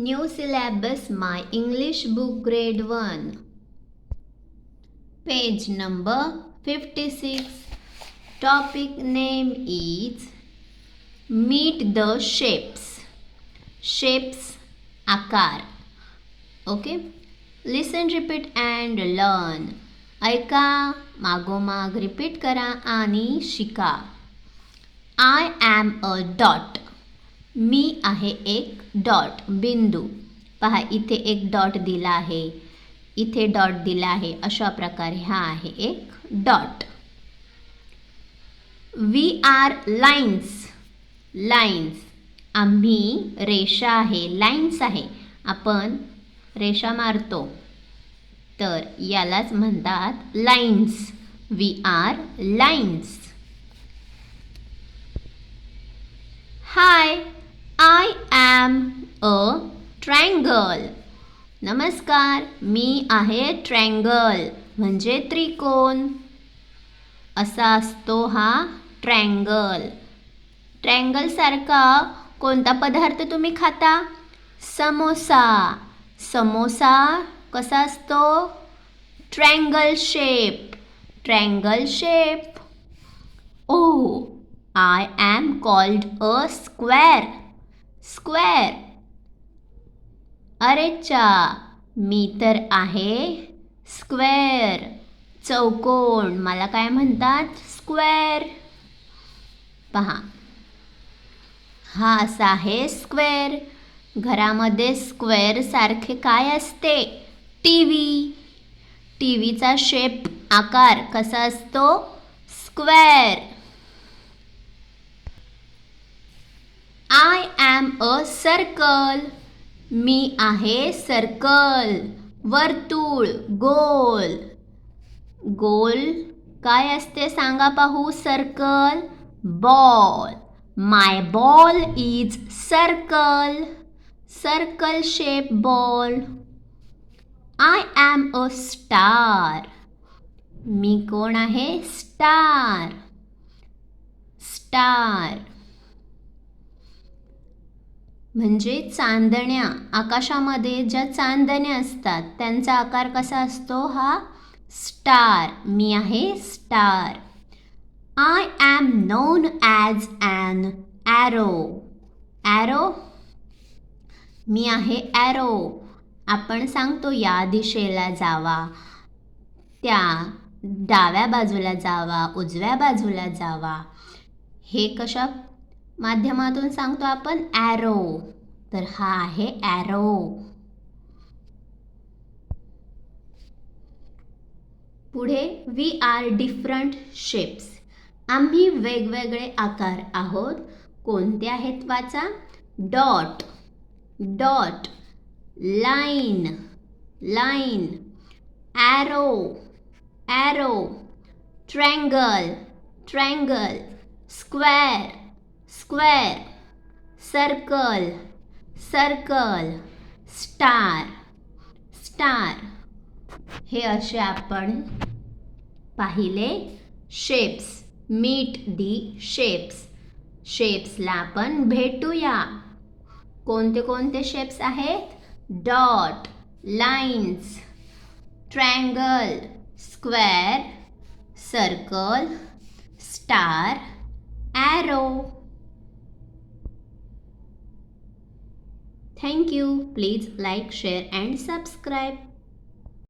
New syllabus My English book grade 1. Page number 56. Topic name is Meet the Shapes. Shapes आकार. Okay? Listen, repeat and learn. ऐका, मागोमाग repeat करा आणि शिका. I am a dot. मी आहे एक dot, बिंदू. पहा, इथे एक डॉट दिला आहे, इथे डॉट दिला आहे. अशा प्रकारे हा आहे एक dot. We are lines. Lines, आम्ही रेषा आहे, लाईन्स आहे. आपण रेषा मारतो तर यालाच म्हणतात lines. We are lines. Hi, I am a triangle. नमस्कार, मी आहे ट्रँगल म्हणजे त्रिकोण. असा असतो हा ट्रँगल. ट्रँगल सारखा कोणता पदार्थ तुम्ही खाता? समोसा. समोसा कसा असतो? Triangle shape. Triangle shape. Oh, I am called a square. Square. अरेच्चा, मी तर आहे स्क्वेअर, चौकोन. मला काय म्हणतात? स्क्वेअर. पहा, हा असा आहे स्क्वेअर. घरामध्ये स्क्वेअर सारखे काय असते? टीव्ही. टीव्हीचा शेप, आकार कसा असतो? Square. I am a circle. मी आहे सर्कल, वर्तुळ, गोल. गोल काय असते सांगा पाहू? Circle. Ball. My ball is circle. Circle shape ball. I am a star. मी कोण आहे? स्टार. स्टार म्हणजे चांदण्या. आकाशामध्ये ज्या चांदण्या असतात त्यांचा आकार कसा असतो? हा स्टार. मी आहे star. I am known as an arrow. Arrow, मी आहे ॲरो. आपण सांगतो या दिशेला जावा, त्या डाव्या बाजूला जावा, उजव्या बाजूला जावा. हे कशा माध्यमातून सांगतो आपण? ॲरो. तर हा आहे ॲरो. पुढे वी आर डिफरंट शेप्स. आम्ही वेगवेगळे आकार आहोत. कोणते आहेत वाचा? Dot. Dot. Line. Line. Arrow. Arrow. Triangle. Triangle. Square. Square. Circle. Circle. Star. Star. हे असे आपण पाहिले शेप्स. मीट दी शेप्स. शेप्सला आपण भेटूया. कोणते कोणते शेप्स आहेत? Dot, lines, triangle, square, circle, star, arrow. Thank you. Please like, share and subscribe.